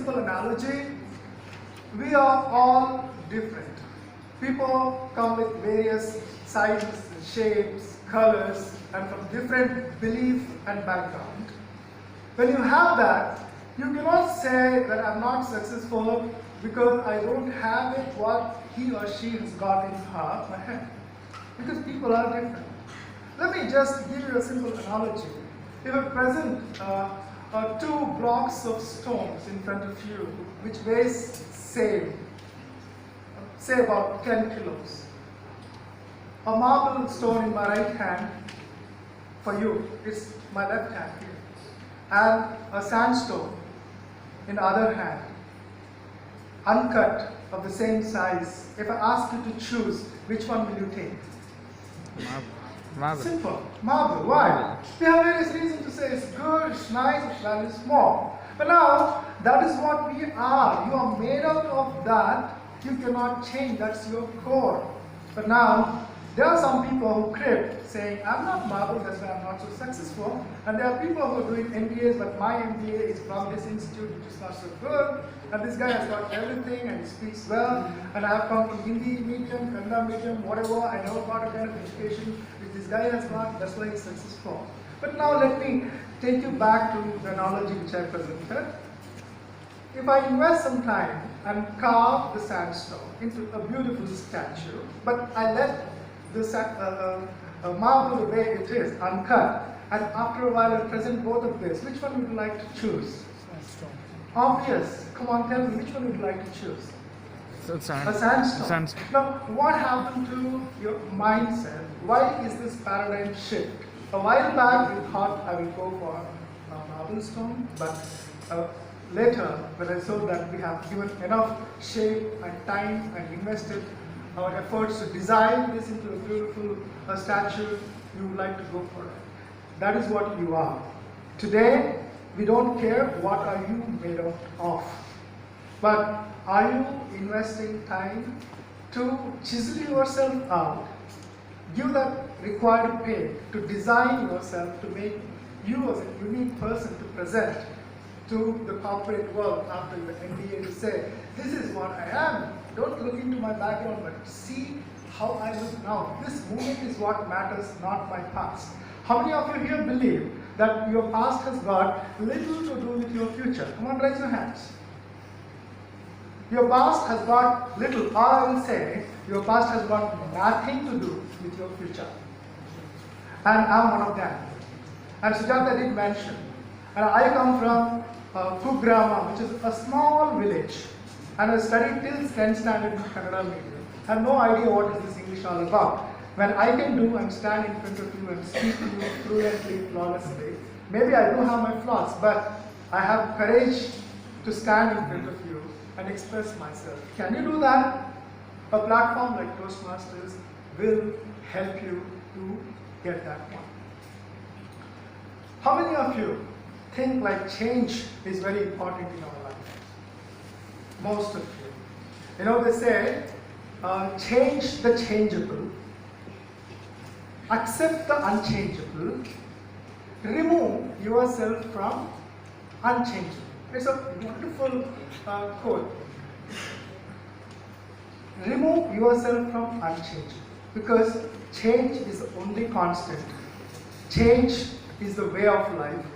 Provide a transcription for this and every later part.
simple analogy. We are all different. People come with various sizes, shapes, colors, and from different belief and background. When you have that, you cannot say that I'm not successful because I don't have it what he or she has got in her or him. Because people are different. Let me just give you a simple analogy. If I present two blocks of stones in front of you, which weighs say about 10 kilos. A marble stone in my right hand for you, it's my left hand here. And a sandstone in the other hand, uncut, of the same size. If I ask you to choose, which one will you take? Marble. Simple. Marble. Why? We have various reasons to say it's good, it's nice, its value is small. But now, that is what we are. You are made out of that. You cannot change. That's your core. But now, there are some people who crib saying, I'm not marble, that's why I'm not so successful. And there are people who are doing MBAs, but my MBA is from this institute, which is not so good. And this guy has got everything and he speaks well. And I have come from Hindi medium, Kannada medium, whatever. I never got a kind of education which this guy has got. That's why he's successful. But now let me take you back to the analogy which I presented. If I invest some time and carve the sandstone into a beautiful statue, but I let the marble the way it is, uncut, and after a while I present both of this, which one would you like to choose? Sandstone. Obvious. Come on, tell me, which one would you like to choose? So A sandstone. Sandstone. Now, what happened to your mindset? Why is this paradigm shift? A while back, you thought I will go for a marble stone, but later, when I saw that we have given enough shape and time and invested our efforts to design this into a beautiful statue, you would like to go for it. That is what you are. Today, we don't care what are you made out of. But are you investing time to chisel yourself out, give that required pay to design yourself to make you as a unique person to present to the corporate world after the MBA to say, this is what I am. Don't look into my background, but see how I look now. This moment is what matters, not my past. How many of you here believe that your past has got little to do with your future? Come on, raise your hands. Your past has got little, or I will say, your past has got nothing to do with your future. And I'm one of them. And Sujata did mention, and I come from Kugrama, which is a small village. And I studied till 10th standard in Kannada medium. I have no idea what is this English all about. When I can do and stand in front of you and speak to you fluently, flawlessly, maybe I do have my flaws, but I have courage to stand in front of you and express myself. Can you do that? A platform like Toastmasters will help you to get that one. How many of you think like change is very important in our life? Most of you. You know, they say, change the changeable, accept the unchangeable, remove yourself from unchangeable. It's a wonderful quote. Remove yourself from unchangeable, because change is the only constant. Change is the way of life.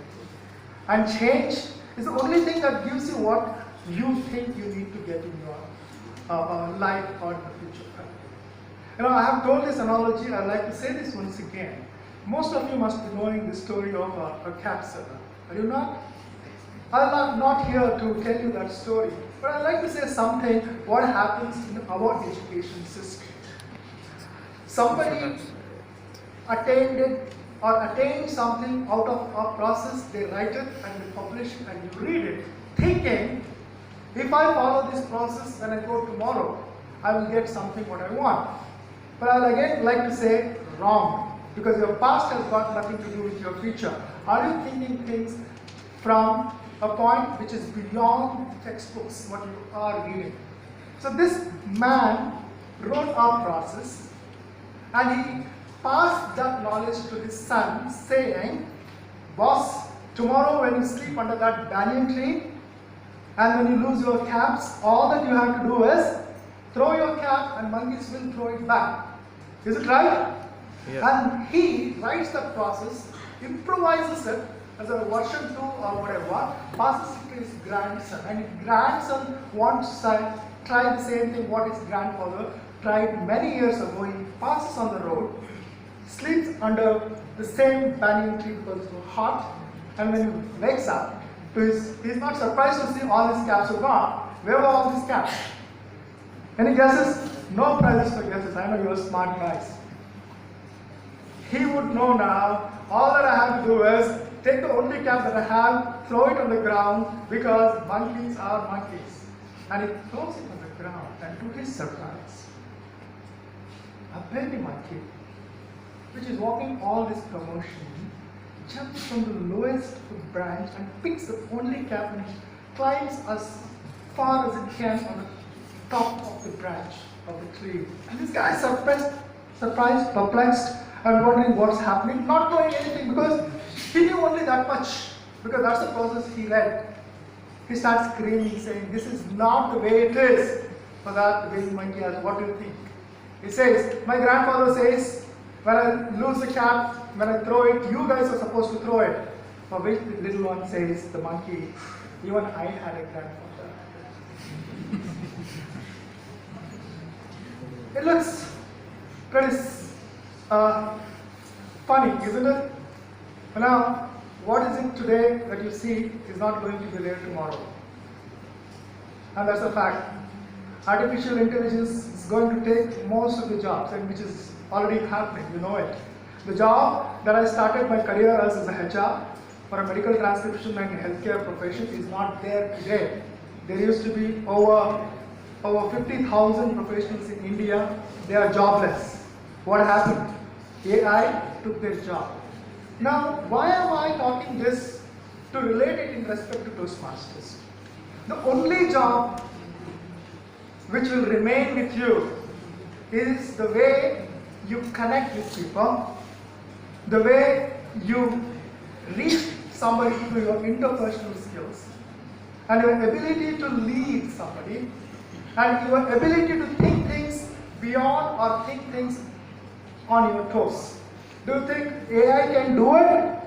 And change is the only thing that gives you what you think you need to get in your life or in the future. You know, I have told this analogy, I'd like to say this once again. Most of you must be knowing the story of a cat seller. Are you not? I'm not here to tell you that story, but I'd like to say something what happens in our education system. Somebody attained something out of a process, they write it and they publish it and you read it, thinking, if I follow this process when I go tomorrow, I will get something what I want. But I'll again like to say wrong, because your past has got nothing to do with your future. Are you thinking things from a point which is beyond textbooks, what you are reading? So this man wrote a process and he passed that knowledge to his son, saying, boss, tomorrow when you sleep under that banyan tree, And when you lose your caps, all that you have to do is throw your cap and monkeys will throw it back. Is it right? Yeah. And he writes that process, improvises it as a version 2 or whatever, passes it to his grandson. And his grandson wants to try the same thing what his grandfather tried many years ago. He passes on the road, sleeps under the same banyan tree because it's hot, and when he wakes up, he's not surprised to see all his caps are gone. Where were all these caps? Any guesses? No prizes for guesses. I know you're smart guys. He would know now, all that I have to do is take the only cap that I have, throw it on the ground because monkeys are monkeys. And he throws it on the ground, and to his surprise, a baby monkey, which is walking all this commotion, jumps from the lowest branch and picks the only cap and climbs as far as it can on the top of the branch of the tree. And this guy is surprised, perplexed, and wondering what's happening, not knowing anything because he knew only that much, because that's the process he read. He starts screaming, saying, "This is not the way it is." For that, the baby monkey asks, "What do you think?" He says, "My grandfather says, when I lose the cap, when I throw it, you guys are supposed to throw it." For which the little one says, the monkey, "Even I had a grandfather." It looks pretty funny, isn't it? Now, what is it today that you see is not going to be there tomorrow. And that's a fact. Artificial intelligence is going to take most of the jobs, and which is already happening, you know it. The job that I started my career as a HR for a medical transcription and healthcare profession is not there today. There used to be over 50,000 professionals in India. They are jobless. What happened? AI took their job. Now, why am I talking this to relate it in respect to Toastmasters? The only job which will remain with you is the way you connect with people, the way you reach somebody through your interpersonal skills, and your ability to lead somebody, and your ability to think things beyond or think things on your toes. Do you think AI can do it?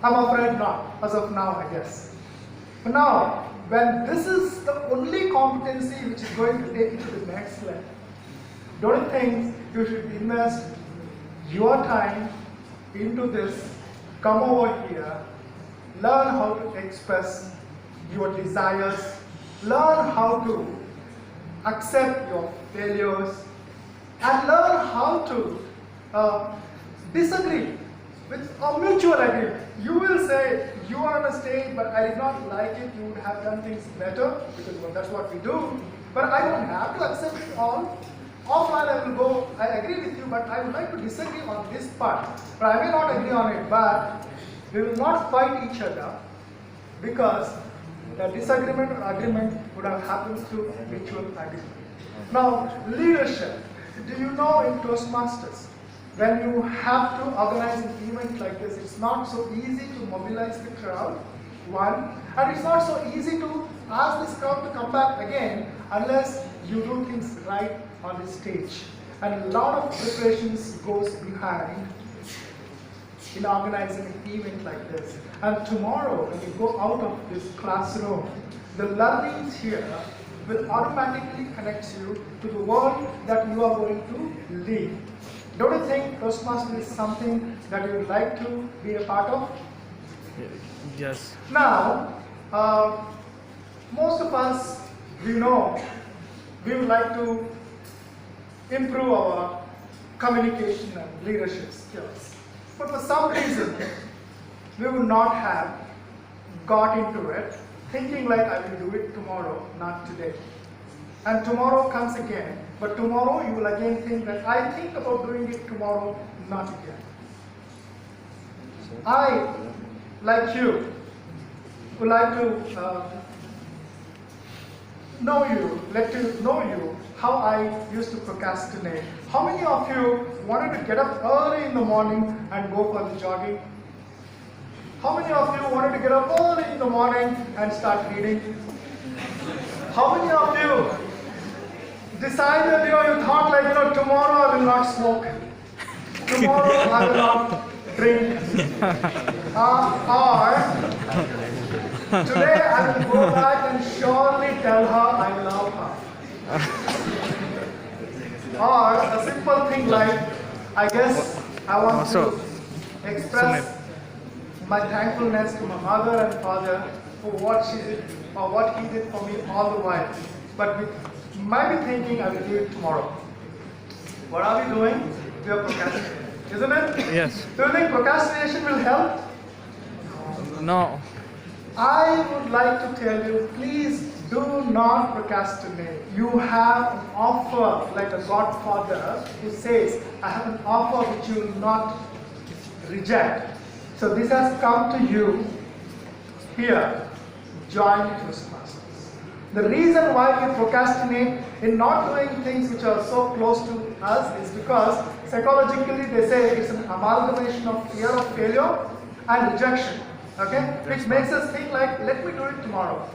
I'm afraid not, as of now, I guess. But now, when this is the only competency which is going to take you to the next level, don't you think you should invest your time into this, come over here, learn how to express your desires, learn how to accept your failures, and learn how to disagree with a mutual agreement. You will say, you are on a stage, but I did not like it, you would have done things better, because that's what we do. But I don't have to accept it all. Offline I will go, I agree with you, but I would like to disagree on this part. But I may not agree on it, but we will not fight each other, because the disagreement or agreement would have happened through mutual agreement. Now, leadership. Do you know in Toastmasters, when you have to organize an event like this, it's not so easy to mobilize the crowd, one, and it's not so easy to ask this crowd to come back again unless you do things right on the stage. And a lot of preparations goes behind in organizing an event like this. And tomorrow, when you go out of this classroom, the learnings here will automatically connect you to the world that you are going to lead. Don't you think Toastmasters is something that you would like to be a part of? Yes. Now, most of us, we know, we would like to improve our communication and leadership skills. But for some reason, we would not have got into it, thinking like I will do it tomorrow, not today. And tomorrow comes again, but tomorrow you will again think that I think about doing it tomorrow, not again. I, like you, would like to let you know how I used to procrastinate. How many of you wanted to get up early in the morning and go for the jogging? How many of you wanted to get up early in the morning and start reading? How many of you decided, you thought like, tomorrow I will not smoke. Tomorrow I will not drink. Or today I will go back and surely tell her I love her. Or a simple thing like, I guess I want to express my thankfulness to my mother and father for what she did or what he did for me all the while. But we might be thinking I will do it tomorrow. What are we doing? We are procrastinating, isn't it? Yes. Do you think procrastination will help? No. I would like to tell you, please do not procrastinate. You have an offer, like a godfather who says, I have an offer which you will not reject. So this has come to you here. Join Toastmasters. The reason why we procrastinate in not doing things which are so close to us is because psychologically they say it's an amalgamation of fear of failure and rejection. Okay? Which makes us think like, let me do it tomorrow.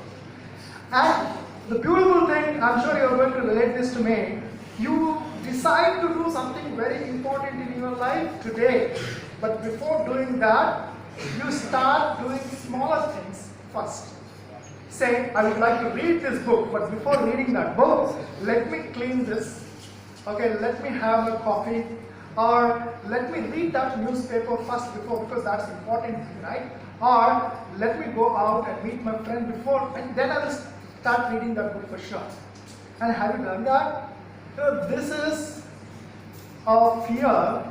And the beautiful thing, I'm sure you're going to relate this to me, you decide to do something very important in your life today. But before doing that, you start doing smaller things first. Say, I would like to read this book, but before reading that book, let me clean this. Okay, let me have a coffee. Or let me read that newspaper first because that's important, right? Or let me go out and meet my friend before, and then I will start reading that book for sure. And have you done that? This is a fear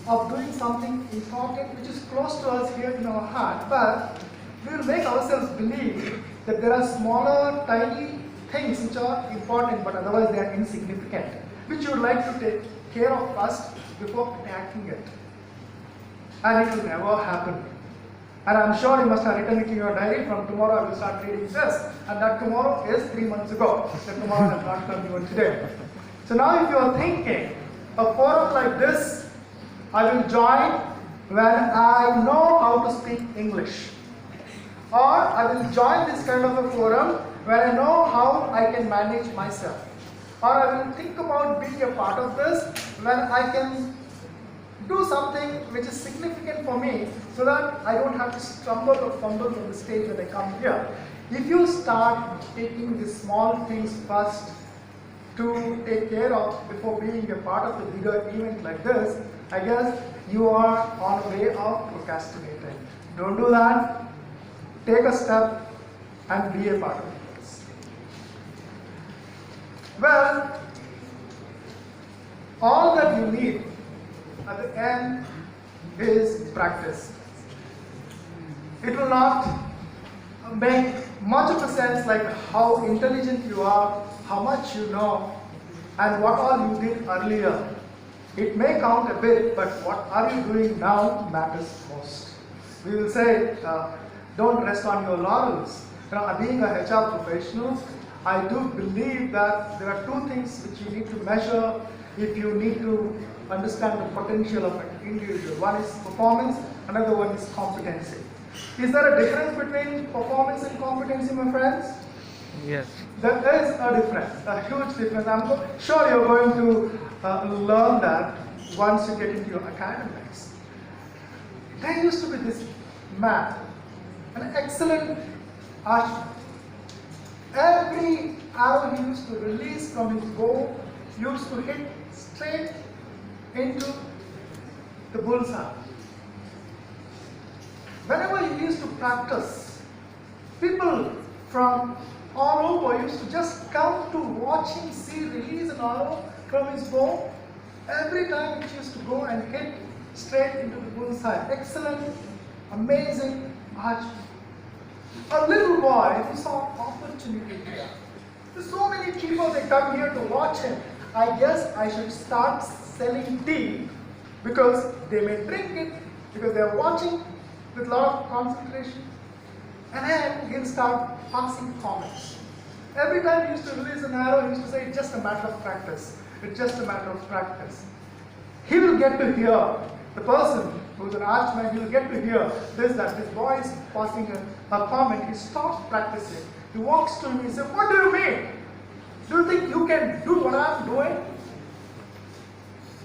of doing something important which is close to us here in our heart, but we will make ourselves believe that there are smaller, tiny things which are important, but otherwise they are insignificant, which you would like to take care of first before attacking it. And it will never happen. And I'm sure you must have written it in your diary, from tomorrow I will start reading this, and that tomorrow is 3 months ago. That tomorrow has not come even today. So now if you are thinking, a forum like this, I will join when I know how to speak English. Or I will join this kind of a forum when I know how I can manage myself. Or I will think about being a part of this when I can do something which is significant for me so that I don't have to stumble or fumble on the stage when I come here. If you start taking the small things first to take care of before being a part of the bigger event like this, I guess you are on a way of procrastinating. Don't do that. Take a step and be a part of this. Well, all that you need at the end is practice. It will not make much of a sense like how intelligent you are, how much you know, and what all you did earlier. It may count a bit, but what are you doing now matters most. We will say, don't rest on your laurels. Being a HR professional, I do believe that there are two things which you need to measure if you need to understand the potential of an individual. One is performance, another one is competency. Is there a difference between performance and competency, my friends? Yes. There is a difference, a huge difference. I'm sure you're going to learn that once you get into your academics. There used to be this man, an excellent archer. Every arrow he used to release from his bow used to hit straight into the bullseye. Whenever he used to practice, people from all over used to just come to watch him release an arrow from his bow. Every time it used to go and hit straight into the bullseye. Excellent, amazing archer. A little boy who saw an opportunity here. There's so many people, they come here to watch him. I guess I should start selling tea because they may drink it because they are watching with a lot of concentration. And then he'll start passing comments. Every time he used to release an arrow, he used to say, it's just a matter of practice. It's just a matter of practice. He will get to hear, the person who's an archman, he will get to hear this, that this boy is passing a comment. He stops practicing. He walks to him and says, what do you mean?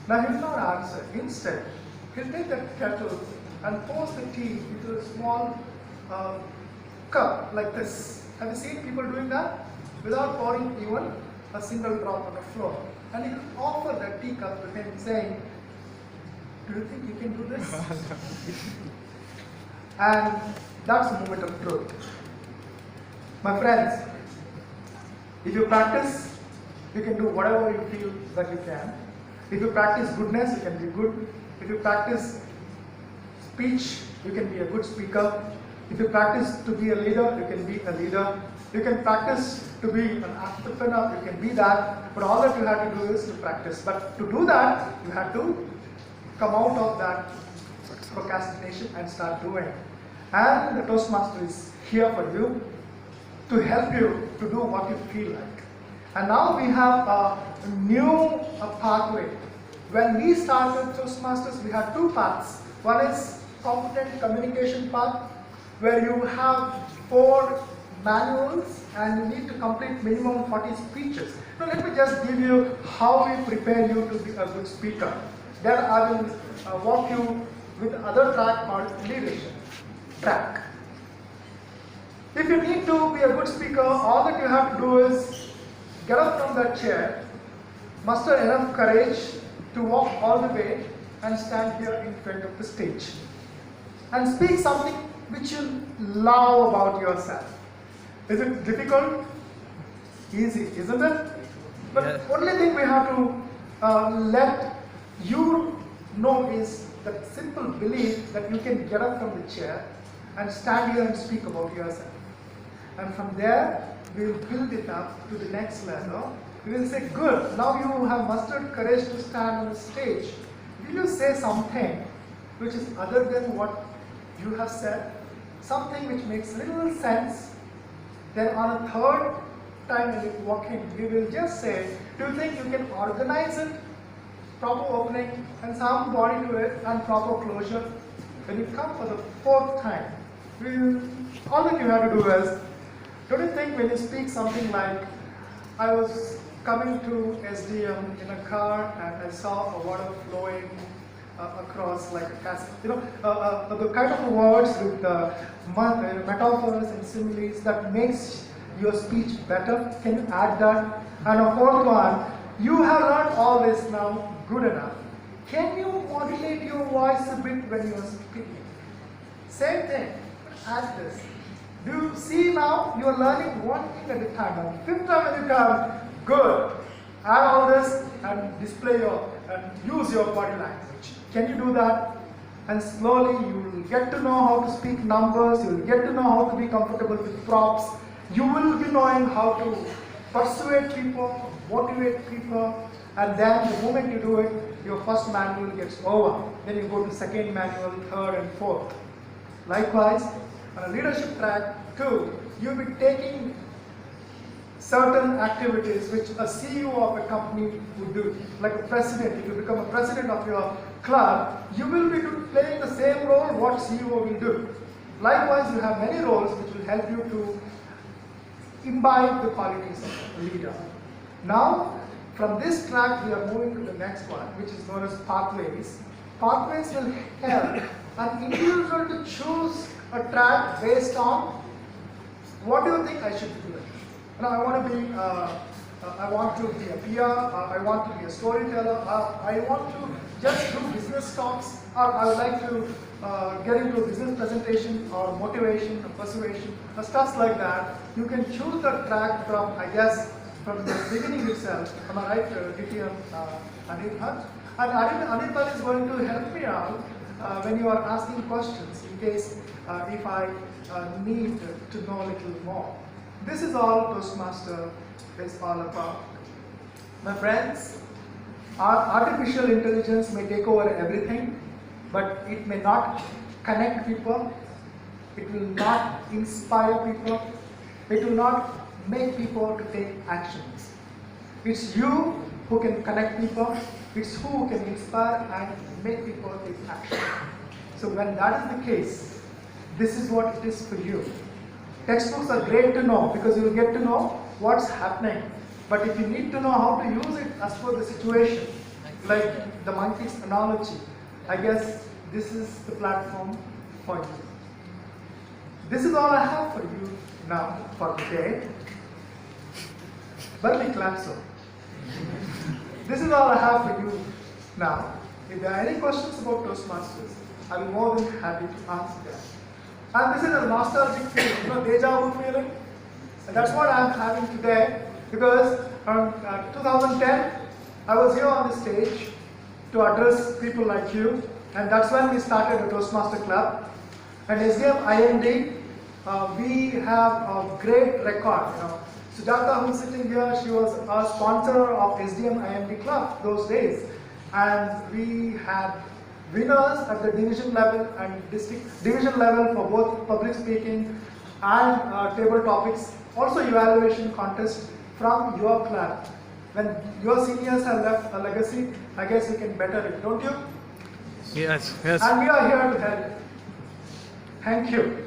Now he will not answer. Instead, he'll take that kettle and pour the tea into a small cup like this. Have you seen people doing that? Without pouring even a single drop on the floor. And he will offer that teacup to him saying, do you think you can do this? And that's the moment of truth. My friends, if you practice, you can do whatever you feel that you can. If you practice goodness, you can be good. If you practice speech, you can be a good speaker. If you practice to be a leader, you can be a leader. You can practice to be an entrepreneur, you can be that. But all that you have to do is to practice. But to do that, you have to come out of that procrastination and start doing. And the Toastmaster is here for you to help you to do what you feel like. And now we have a new pathway. When we started Toastmasters, we had two paths. One is competent communication path, where you have 4 manuals and you need to complete minimum 40 speeches. Now let me just give you how we prepare you to be a good speaker. Then I will walk you with another track called leadership track. If you need to be a good speaker, all that you have to do is get up from that chair, muster enough courage to walk all the way and stand here in front of the stage and speak something which you love about yourself. Is it difficult? Easy, isn't it? But Yes. only thing we have to let you know is that simple belief that you can get up from the chair and stand here and speak about yourself. And from there, we will build it up to the next level. We will say, good, now you have mustered courage to stand on the stage. Will you say something which is other than what you have said? Something which makes little sense. Then on a third time when you walk in, we will just say, do you think you can organize it? Proper opening and some body to it and proper closure. When you come for the 4th time, all that you have to do is, don't you think when you speak something like, I was coming to SDM in a car and I saw a water flowing across like a castle. You know, the kind of words with metaphors and similes that makes your speech better. Can you add that? And a 4th one, you have learned all this now, good enough. Can you modulate your voice a bit when you are speaking? Same thing, add this. Do you see now you are learning one thing at a time. Now, 5th time when you come, good. Add all this and display and use your body language. Can you do that? And slowly you will get to know how to speak numbers, you will get to know how to be comfortable with props, you will be knowing how to persuade people, motivate people, and then the moment you do it, your first manual gets over. Then you go to second manual, third and fourth. Likewise, on a leadership track too, you'll be taking certain activities which a CEO of a company would do. Like a president, if you become a president of your club, you will be playing the same role what CEO will do. Likewise, you have many roles which will help you to imbibe the qualities of a leader. Now, from this track, we are moving to the next one, which is known as pathways. Pathways will help an individual to choose a track based on what do you think I should do. Now, I want to be a PR, I want to be a storyteller, I want to just do business talks, or I would like to get into a business presentation or motivation or persuasion or stuff like that. You can choose the track from, I guess, from the beginning itself. Am I right, DTM Anirban? And Anirban is going to help me out when you are asking questions in case if I need to know a little more. This is all Toastmaster is all about. My friends, our artificial intelligence may take over everything, but it may not connect people, it will not inspire people, it will not make people to take actions. It's you who can connect people, it's who can inspire and make people take action. So when that is the case, this is what it is for you. Textbooks are great to know because you will get to know what's happening. But if you need to know how to use it as per the situation, like the monkey's analogy, I guess this is the platform for you. This is all I have for you now for today. Bernie Clamso. This is all I have for you now. If there are any questions about Toastmasters, I'll be more than happy to answer them. And this is a nostalgic feeling, deja vu feeling. And that's what I'm having today, because around 2010, I was here on the stage to address people like you, and that's when we started the Toastmaster Club. And SDM IND, we have a great record. Sujata, who's sitting here, she was a sponsor of SDM IND Club those days, and we had winners at the division level and division level for both public speaking and table topics. Also evaluation contest from your club. When your seniors have left a legacy, I guess you can better it, don't you? Yes, yes. And we are here to help. Thank you.